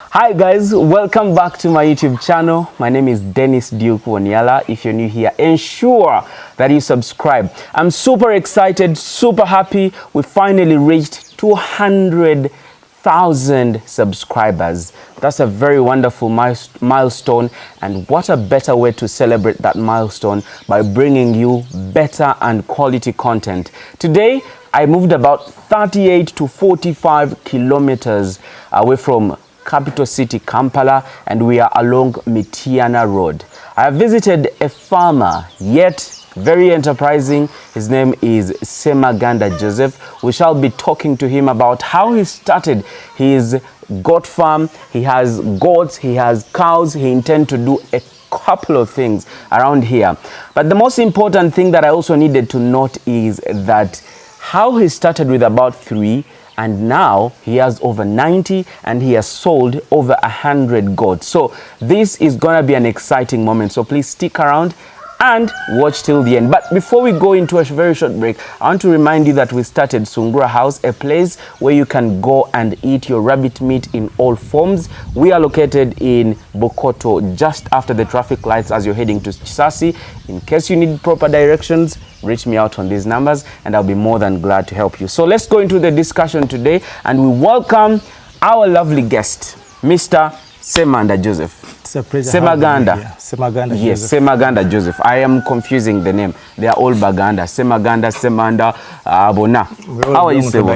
Hi guys, welcome back to my YouTube channel. My name is Dennis Duke Wonyala. If you're new here, ensure that you subscribe. I'm super excited, super happy. We finally reached 200,000 subscribers. That's a very wonderful milestone, and what a better way to celebrate that milestone by bringing you better and quality content. Today, I moved about 38 to 45 kilometers away from capital city Kampala, and we are along Mityana Road. I have visited a farmer, yet very enterprising. His name is Semaganda Joseph. We shall be talking to him about how he started his goat farm. He has goats, he has cows. He intends to do a couple of things around here. But the most important thing that I also needed to note is that how he started with about 3, and now he has over 90, and he has sold over 100 goats. So this is gonna be an exciting moment. So please stick around and watch till the end. But before we go into a very short break, I want to remind you that we started Sungura House, a place where you can go and eat your rabbit meat in all forms. We are located in Bokoto, just after the traffic lights as you're heading to Chisasi. In case you need proper directions, reach me out on these numbers and I'll be more than glad to help you. So let's go into the discussion today, and we welcome our lovely guest, Mr. Semaganda Joseph. It's a pleasure. Semaganda. Semaganda Joseph. Yes, Semaganda Joseph. I am confusing the name. They are all Baganda. Semaganda, Semanda, Abona. How are you, Sebo?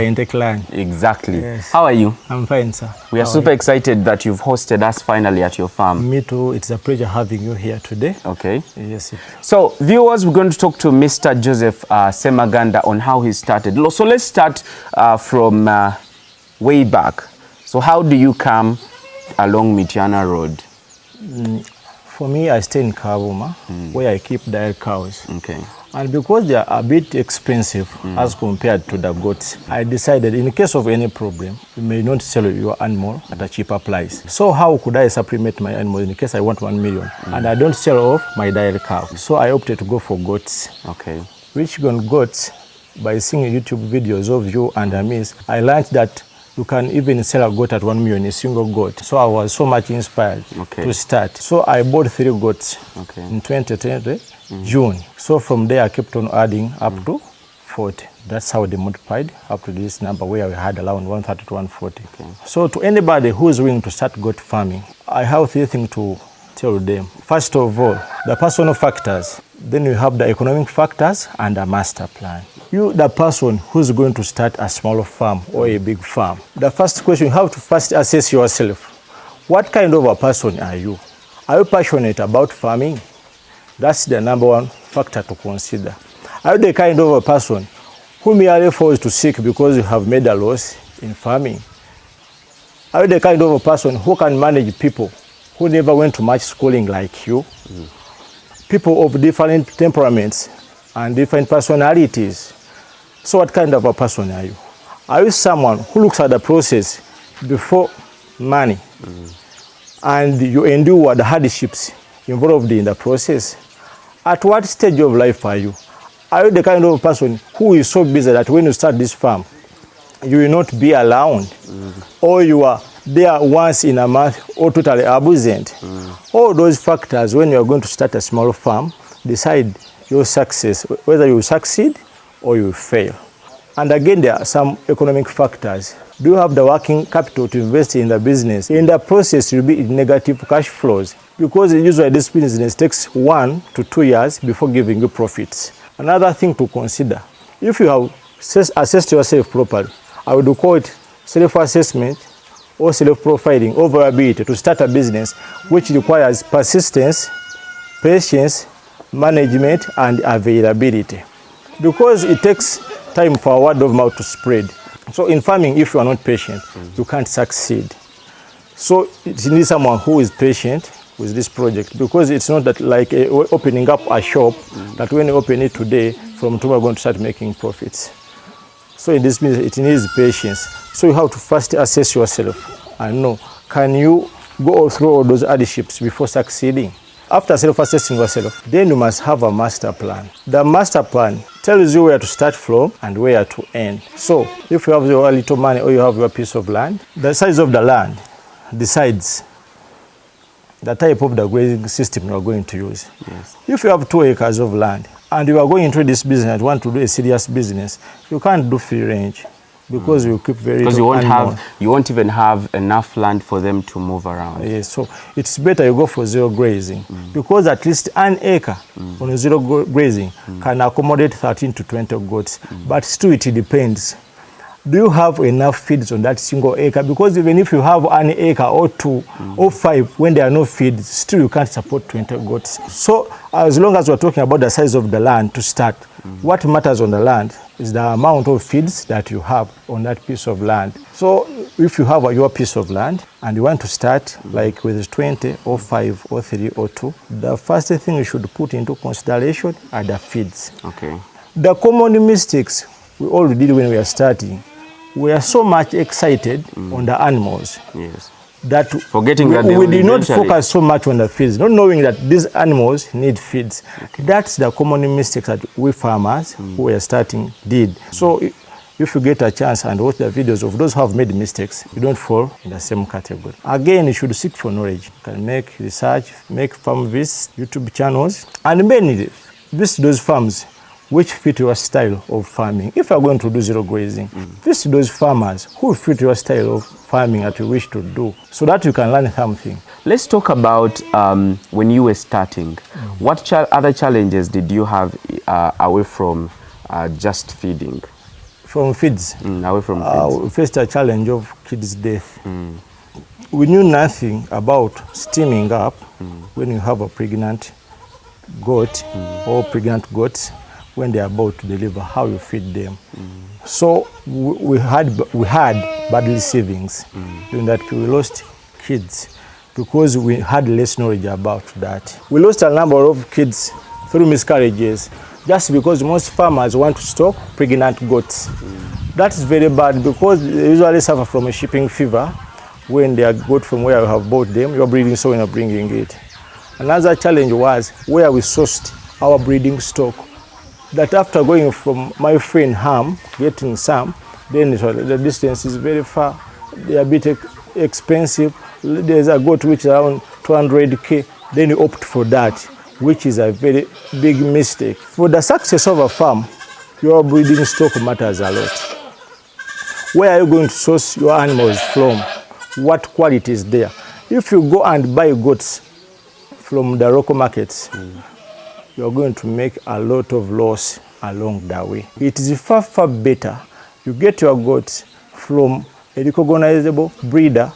Exactly. Yes. How are you? I'm fine, sir. We are super excited that you've hosted us finally at your farm. Me too. It's a pleasure having you here today. Okay. Yes. So, viewers, we're going to talk to Mr. Joseph Semaganda on how he started. So let's start from way back. So how do you come along Mityana Road? For me, I stay in Kavuma, where I keep dairy cows. Okay. And because they are a bit expensive as compared to the goats, I decided in case of any problem, you may not sell your animal at a cheaper price. So how could I supplement my animal in case I want 1 million and I don't sell off my dairy cow? So I opted to go for goats. Okay. Which goats, by seeing YouTube videos of you and Amis, I learned that you can even sell a goat at 1 million, a single goat. So I was so much inspired to start. So I bought 3 goats in 2020, June. So from there I kept on adding up to 40. That's how they multiplied up to this number where we had around 130 to 140. Okay. So to anybody who is willing to start goat farming, I have 3 things to tell them. First of all, the personal factors. Then you have the economic factors and a master plan. You, the person who's going to start a small farm or a big farm, the first question, you have to first assess yourself. What kind of a person are you? Are you passionate about farming? That's the number 1 factor to consider. Are you the kind of a person who merely falls to sick because you have made a loss in farming? Are you the kind of a person who can manage people who never went to much schooling like you? People of different temperaments and different personalities. So what kind of a person are you? Are you someone who looks at the process before money and you endure the hardships involved in the process? At what stage of life are you? Are you the kind of person who is so busy that when you start this farm, you will not be around, or you are there once in a month, or totally absent? All those factors, when you are going to start a small farm, decide your success, whether you succeed or you fail. And again, there are some economic factors. Do you have the working capital to invest in the business? In the process, you'll be in negative cash flows, because usually this business takes 1 to 2 years before giving you profits. Another thing to consider, if you have assessed yourself properly, I would call it self-assessment or self-profiling or viability to start a business, which requires persistence, patience, management, and availability. Because it takes time for word of mouth to spread. So in farming, if you are not patient, you can't succeed. So it needs someone who is patient with this project, because it's not that like opening up a shop that when you open it today, from tomorrow you're going to start making profits. So in this business, it needs patience. So you have to first assess yourself and know, can you go through all those hardships before succeeding? After self-assessing yourself, then you must have a master plan. The master plan tells you where to start from and where to end. So if you have your little money or you have your piece of land, the size of the land decides the type of the grazing system you are going to use. Yes. If you have 2 acres of land and you are going into this business and want to do a serious business, you can't do free range because you keep very because little you won't even have enough land for them to move around. Yes, so it's better you go for zero grazing because at least an acre on zero grazing can accommodate 13 to 20 goats, but still it depends. Do you have enough feeds on that single acre? Because even if you have an acre or 2 or 5, when there are no feeds, still you can't support 20 goats. So as long as we're talking about the size of the land to start, what matters on the land is the amount of feeds that you have on that piece of land. So if you have your piece of land and you want to start like with 20 or 5 or 3 or 2, the first thing you should put into consideration are the feeds. Okay. The common mistakes we all did when we are starting, we are so much excited on the animals. Yes. That forgetting that we did not focus so much on the feeds, not knowing that these animals need feeds. Okay. That's the common mistakes that we farmers who are starting did. So if you get a chance and watch the videos of those who have made mistakes, you don't fall in the same category. Again, you should seek for knowledge. You can make research, make farm visits, YouTube channels, and mainly visit those farms which fit your style of farming. If you are going to do zero grazing, visit those farmers who fit your style of farming that you wish to do, so that you can learn something. Let's talk about when you were starting. What other challenges did you have away from just feeding? From feeds? Away from feeds. We faced a challenge of kids' death. We knew nothing about steaming up when you have a pregnant goat or pregnant goats when they are about to deliver, how you feed them. So we had badly savings during that period. We lost kids because we had less knowledge about that. We lost a number of kids through miscarriages just because most farmers want to stock pregnant goats. That's very bad because they usually suffer from a shipping fever when they are got from where you have bought them, you're breeding, so when you're bringing it. Another challenge was where we sourced our breeding stock. That after going from my friend Ham, getting some, then the distance is very far. They are a bit expensive. There's a goat which is around 200K. Then you opt for that, which is a very big mistake. For the success of a farm, your breeding stock matters a lot. Where are you going to source your animals from? What quality is there? If you go and buy goats from the local markets, you're going to make a lot of loss along the way. It is far, far better you get your goats from a recognizable breeder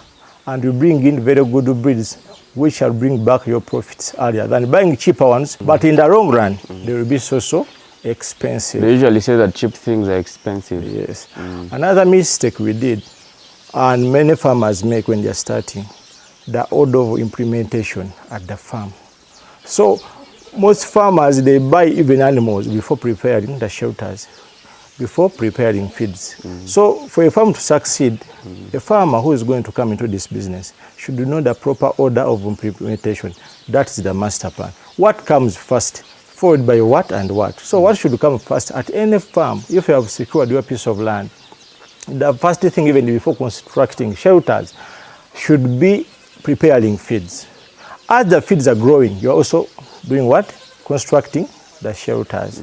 and you bring in very good breeds which shall bring back your profits earlier than buying cheaper ones, but in the long run, they will be so expensive. They usually say that cheap things are expensive. Yes. Another mistake we did, and many farmers make when they're starting, the order of implementation at the farm. So most farmers, they buy even animals before preparing the shelters, before preparing feeds. So for a farm to succeed, a farmer who is going to come into this business should know the proper order of implementation. That's the master plan. What comes first, followed by what and what. So what should come first at any farm? If you have secured your piece of land, the first thing even before constructing shelters should be preparing feeds. As the feeds are growing, you're also doing what? Constructing the shelters.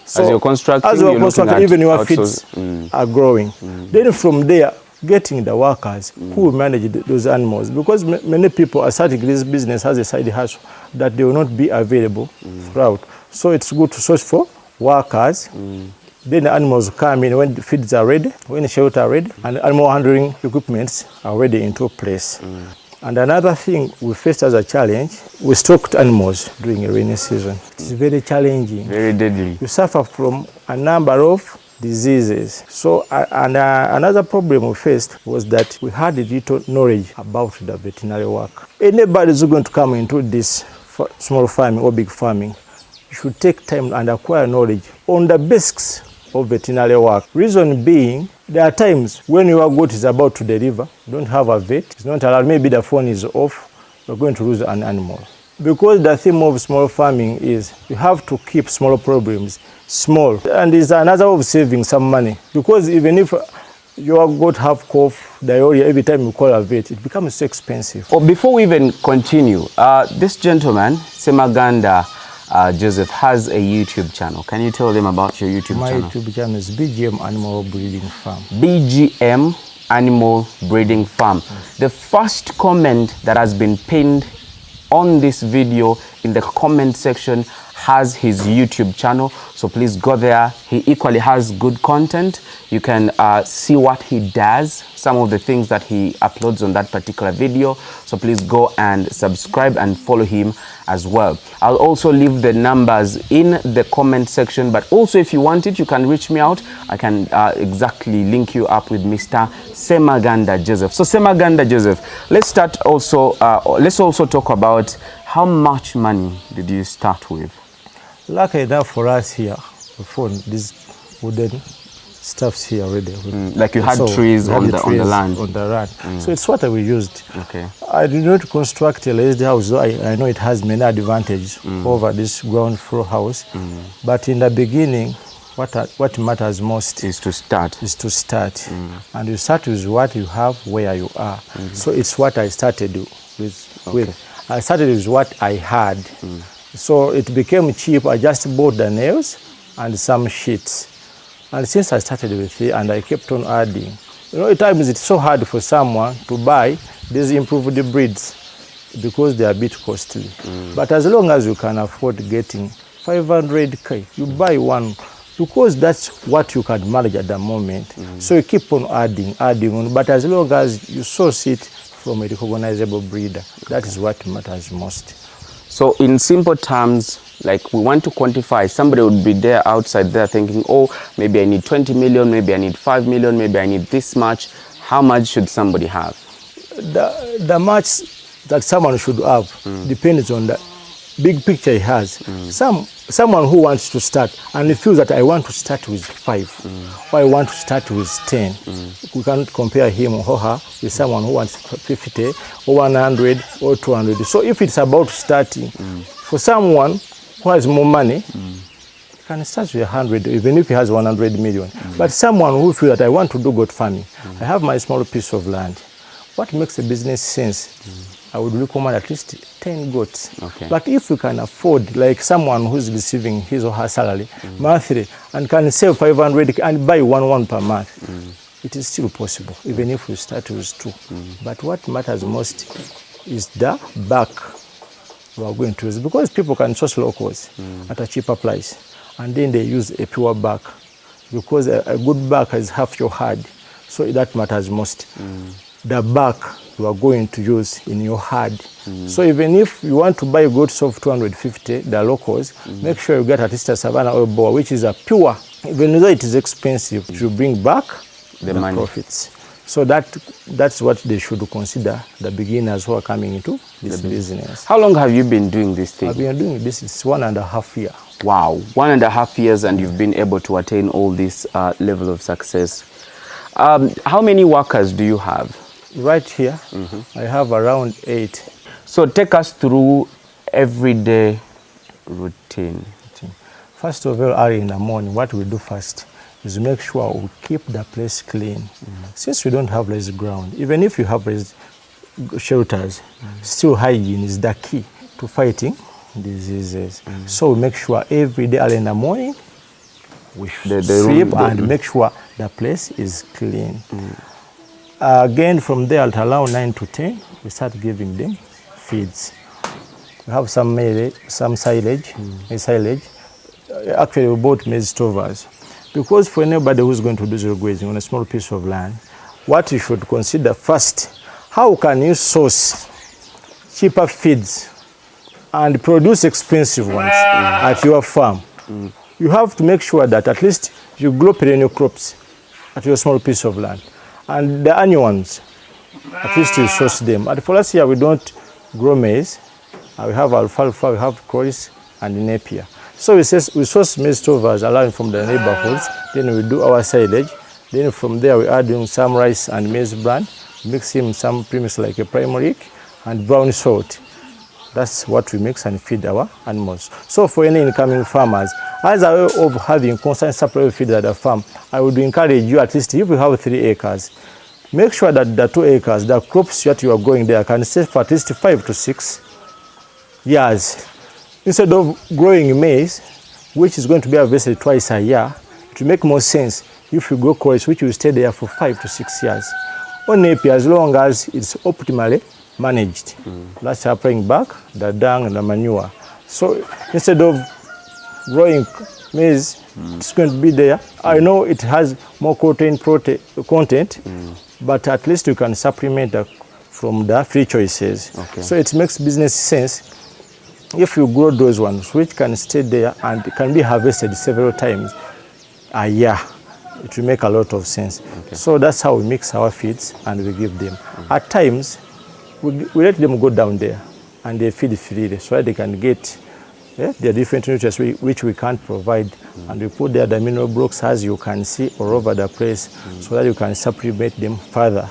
So as you're constructing, even your feeds are growing. Then from there, getting the workers who will manage those animals, because many people are starting this business as a side hustle that they will not be available throughout. So it's good to search for workers. Then the animals come in when the feeds are ready, when the shelter are ready, and animal handling equipments are ready into place. And another thing we faced as a challenge, we stocked animals during a rainy season. It's very challenging. Very deadly. You suffer from a number of diseases. So another problem we faced was that we had little knowledge about the veterinary work. Anybody who's going to come into this small farming or big farming, you should take time and acquire knowledge on the basics of veterinary work. Reason being, there are times when your goat is about to deliver, you don't have a vet, it's not allowed, maybe the phone is off, you're going to lose an animal. Because the theme of small farming is you have to keep small problems small. And it's another way of saving some money. Because even if your goat have cough, diarrhea, every time you call a vet, it becomes so expensive. Oh, before we even continue, this gentleman, Semaganda Joseph, has a YouTube channel. Can you tell them about your YouTube channel? My YouTube channel is BGM Animal Breeding Farm. BGM Animal Breeding Farm. Yes. The first comment that has been pinned on this video in the comment section has his YouTube channel, so please go there. He equally has good content. You can see what he does, some of the things that he uploads on that particular video, so please go and subscribe and follow him as well. I'll also leave the numbers in the comment section, but also if you want it, you can reach me out. I can exactly link you up with Mr. Semaganda Joseph. So Semaganda Joseph, let's also talk about how much money did you start with? Lucky enough for us here, we found these wooden stuffs here already. Like you had trees on the land? On the land. So it's what we used. Okay. I did not construct a lazy house, though I know it has many advantages over this ground floor house. But in the beginning, what matters most is to start. And you start with what you have where you are. So it's what I started with. I started with what I had. So it became cheap. I just bought the nails and some sheets. And since I started with it, and I kept on adding. You know, at times it's so hard for someone to buy these improved breeds because they are a bit costly. But as long as you can afford getting 500K, you buy one because that's what you can manage at the moment. So you keep on adding on. But as long as you source it from a recognizable breeder, that is what matters most. So in simple terms, like we want to quantify, somebody would be there outside there thinking, oh, maybe I need 20 million, maybe I need 5 million, maybe I need this much. How much should somebody have? The much that someone should have depends on the big picture he has. Someone who wants to start and he feels that I want to start with 5 or I want to start with 10. We cannot compare him or her with someone who wants 50 or 100 or 200. So if it's about starting, for someone who has more money, can start with 100, even if he has 100 million. But someone who feels that I want to do goat farming, I have my small piece of land. What makes a business sense? I would recommend at least 10 goats. Okay. But if you can afford, like someone who's receiving his or her salary monthly and can save 500 and buy one per month, it is still possible, even if we start with 2. But what matters most is the back we are going to use, because people can source locals at a cheaper price, and then they use a pure back, because a good back is half your herd, so that matters most. The back you are going to use in your herd. So even if you want to buy goats of 250, the locals, make sure you get at least a Savannah oil boar, which is a pure. Even though it is expensive, it will bring back the money. Profits. So that's what they should consider, the beginners who are coming into this business. How long have you been doing this thing? I've been doing this, it's 1.5 years. Wow, 1.5 years, and you've been able to attain all this level of success. How many workers do you have? Right here, I have around 8. So take us through everyday routine. First of all, early in the morning, what we do first is make sure we keep the place clean. Since we don't have raised ground, even if you have raised shelters, still hygiene is the key to fighting diseases. So we make sure every day early in the morning, we sweep and make sure the place is clean. Again, from there at around 9 to 10, we start giving them feeds. We have some silage, Actually, we bought maize stovers. Because for anybody who's going to do zero grazing on a small piece of land, what you should consider first, how can you source cheaper feeds and produce expensive ones at your farm? You have to make sure that at least you grow perennial crops at your small piece of land. And the annual ones, at least you source them. And for us here, we don't grow maize. We have alfalfa, we have chorus and napier. So we source maize stovers allowing from the neighborhoods. Then we do our silage. Then from there we add in some rice and maize bran, mix in some premix like a primeric and brown salt. That's what we mix and feed our animals. So for any incoming farmers, As a way of having constant supply of feed at the farm, I would encourage you, at least if you have 3 acres, make sure that the 2 acres, the crops that you are growing there can stay for at least 5 to 6 years. Instead of growing maize, which is going to be harvested twice a year, it will make more sense if you grow coils, which will stay there for 5 to 6 years. On napier, as long as it's optimally managed. That's applying back the dung and the manure. So instead of growing maize, it's going to be there. I know it has more content, but at least you can supplement from the free choices. Okay. So it makes business sense if you grow those ones, which can stay there and can be harvested several times a year. It will make a lot of sense. Okay. So that's how we mix our feeds and we give them. At times, we let them go down there and they feed freely so that they can get the different nutrients which we can't provide. And we put there the mineral blocks, as you can see, all over the place, so that you can supplement them further.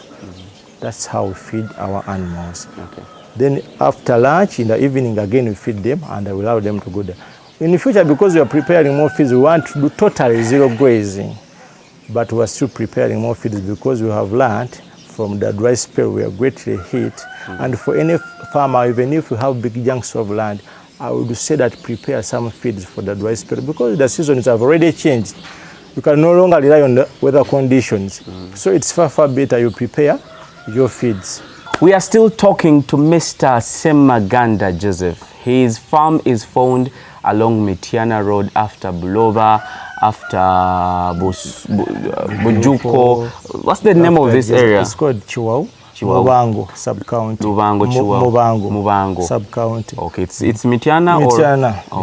That's how we feed our animals. Okay. Then after lunch, in the evening again, we feed them and we allow them to go there. In the future, because we are preparing more feeds, we want to do totally zero grazing. But we are still preparing more feeds because we have learned from the dry spell we are greatly hit. And for any farmer, even if you have big chunks of land, I would say that prepare some feeds for the dry spell because the seasons have already changed. You can no longer rely on the weather conditions. So it's far, far better you prepare your feeds. We are still talking to Mr. Semaganda Joseph. His farm is found along Mitiana Road after Bulova, after Bujuko. What's the name of this area? It's called Chihuahua. Mubango sub-county. Mubango sub-county. Okay, it's Mitiana or?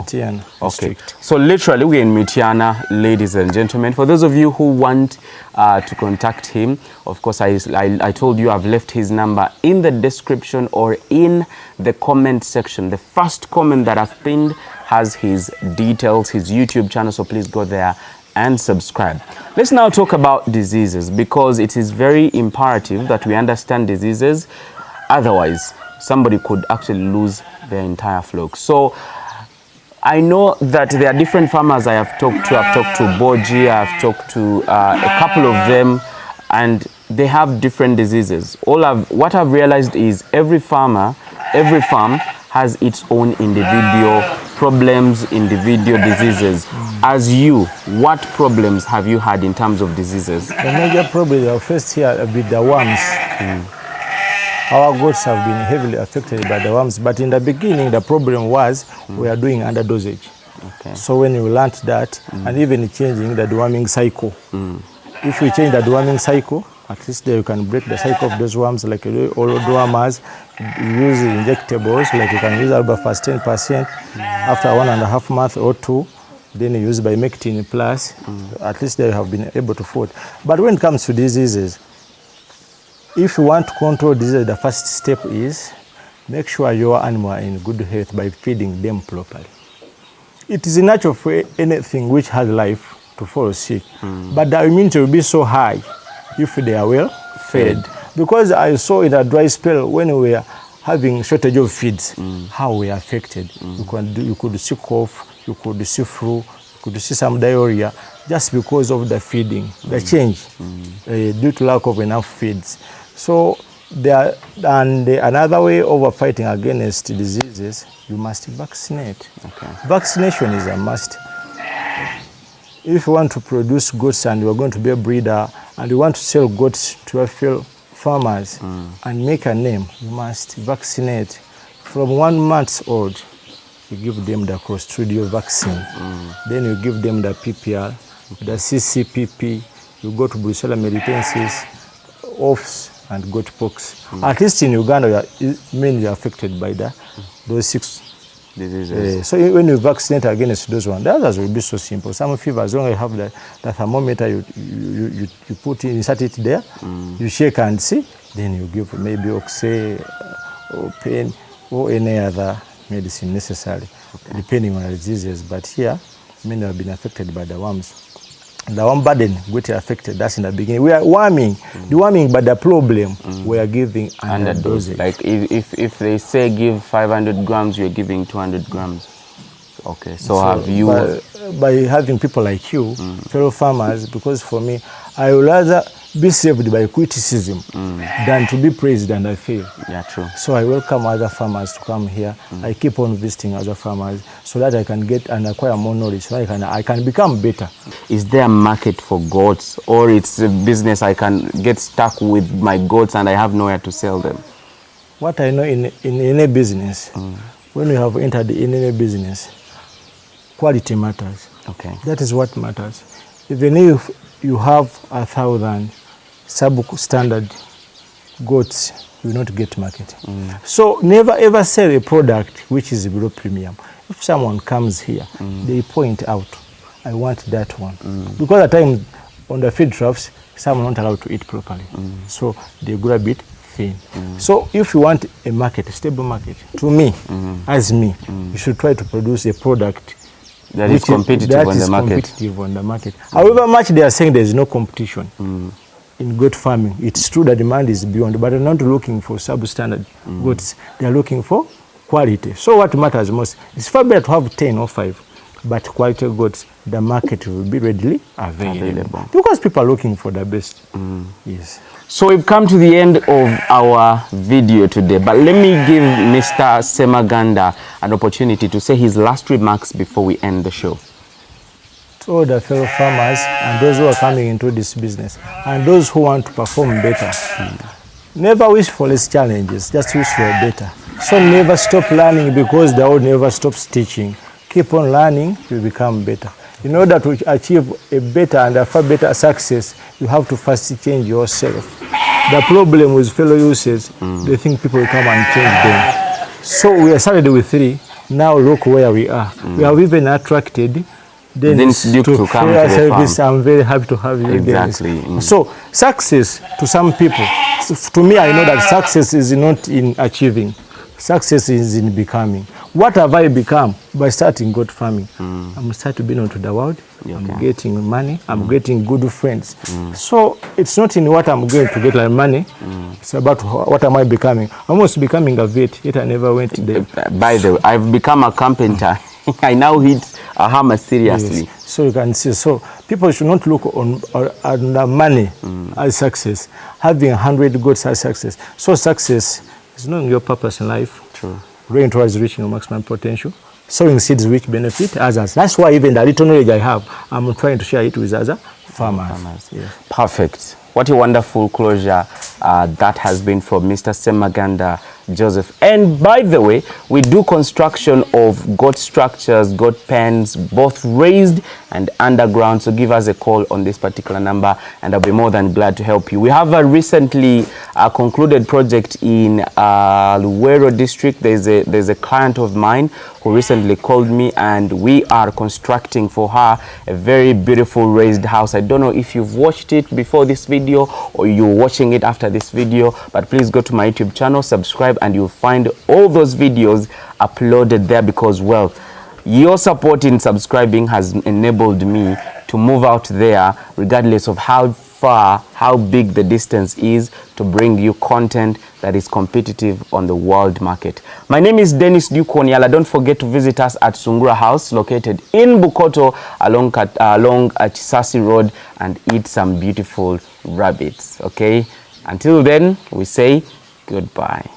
Mitiana. Okay, so literally we're in Mitiana, ladies and gentlemen. For those of you who want to contact him, of course, I told you I've left his number in the description or in the comment section. The first comment that I've pinned has his details, his YouTube channel, so please go there and subscribe. Let's now talk about diseases, because it is very imperative that we understand diseases. Otherwise, somebody could actually lose their entire flock. So I know that there are different farmers I have talked to. I've talked to Boji, I've talked to a couple of them, and they have different diseases. What I've realized is every farm has its own individual problems, individual diseases. As you, what problems have you had in terms of diseases? The major problem I faced here with the worms. Our goats have been heavily affected by the worms, but in the beginning the problem was we are doing under dosage. Okay. So when you learned that, and even changing the deworming cycle. If we change the deworming cycle, at least there you can break the cycle of those worms, like all dewormers. You use injectables, like you can use Albafast 10% after 1.5 months or 2. Then you use Bimectin Plus. At least they have been able to fight. But when it comes to diseases, if you want to control disease, the first step is make sure your animal are in good health by feeding them properly. It is natural for anything which has life to fall sick, but the immunity will be so high if they are well fed. Because I saw in a dry spell when we were having shortage of feeds, how we are affected. You could see cough, you could see flu, you could see some diarrhea, just because of the feeding, the change, due to lack of enough feeds. So another way of fighting against diseases, you must vaccinate. Okay. Vaccination is a must. If you want to produce goats and you are going to be a breeder and you want to sell goats to your fellow farmers and make a name, you must vaccinate. From 1 month old, you give them the Clostridial vaccine. Then you give them the PPR, the CCPP, you go to Brucella melitensis, OFS, and goat pox. At least in Uganda, you are mainly affected by those 6 diseases. So when you vaccinate against those ones, the others will be so simple. Some fever, as long as you have the thermometer, you put it, insert it there, you shake and see, then you give maybe oxy or pain or any other medicine necessary, depending on the diseases. But here, many have been affected by the worms. The worm burden greatly affected. That's in the beginning. We are deworming, but the problem we are giving under dosage. Like if they say give 500 grams, you're giving 200 grams Okay, so have you... By having people like you, fellow farmers, because for me, I would rather be saved by criticism than to be praised and I fail. Yeah, true. So I welcome other farmers to come here. I keep on visiting other farmers so that I can get and acquire more knowledge, so I can become better. Is there a market for goats, or it's a business I can get stuck with my goats and I have nowhere to sell them? What I know in any business, when you have entered in any business, quality matters. Okay. That is what matters. Even if you have 1,000 substandard goats, you will not get market. So never ever sell a product which is below premium. If someone comes here, they point out, I want that one. Because at times on the feed troughs, some are not allowed to eat properly. So they grab it thin. So if you want a market, a stable market, to me, as me, you should try to produce a product that is competitive on the market. However much they are saying there is no competition in goat farming, it's true that demand is beyond, but they're not looking for substandard goats. They are looking for quality. So what matters most, it's far better to have 10 or 5, but quality goats, the market will be readily available. Because people are looking for the best. Yes. So we've come to the end of our video today, but let me give Mr. Ssemaganda an opportunity to say his last remarks before we end the show. To all the fellow farmers and those who are coming into this business and those who want to perform better, never wish for less challenges, just wish for better. So never stop learning, because the world never stops teaching. Keep on learning, you become better. In order to achieve a better and a far better success, you have to first change yourself. The problem with fellow users, they think people will come and change them. So we started with 3. Now look where we are. We have even attracted Dennis to come to the service. I'm very happy to have you. Exactly. So success to some people, to me, I know that success is not in achieving. Success is in becoming. What have I become? By starting goat farming. I'm starting to be known to the world. I'm getting money. I'm getting good friends. So it's not in what I'm going to get like money. It's about what am I becoming. I'm almost becoming a vet, yet I never went there. By the way, I've become a carpenter. I now hit a hammer seriously. Yes. So you can see. So people should not look on the money as success. Having 100 goats as success. So success is knowing your purpose in life. True. Going towards reaching your maximum potential. Sowing seeds which benefit others. That's why even the little knowledge I have, I'm trying to share it with other farmers. Yes. Perfect. What a wonderful closure that has been from Mr. Ssemaganda Joseph. And by the way, we do construction of goat structures, goat pens, both raised and underground. So give us a call on this particular number and I'll be more than glad to help you. We have a recently concluded project in Luwero district. There's a client of mine who recently called me, and we are constructing for her a very beautiful raised house. I don't know if you've watched it before this video or you're watching it after this video, but please go to my YouTube channel, subscribe, and you'll find all those videos uploaded there, because, well, your support in subscribing has enabled me to move out there regardless of how far, how big the distance is, to bring you content that is competitive on the world market. My name is Dennis Dukonyala. Don't forget to visit us at Sungura House, located in Bukoto along Chisasi Road, and eat some beautiful rabbits. Okay? Until then, we say goodbye.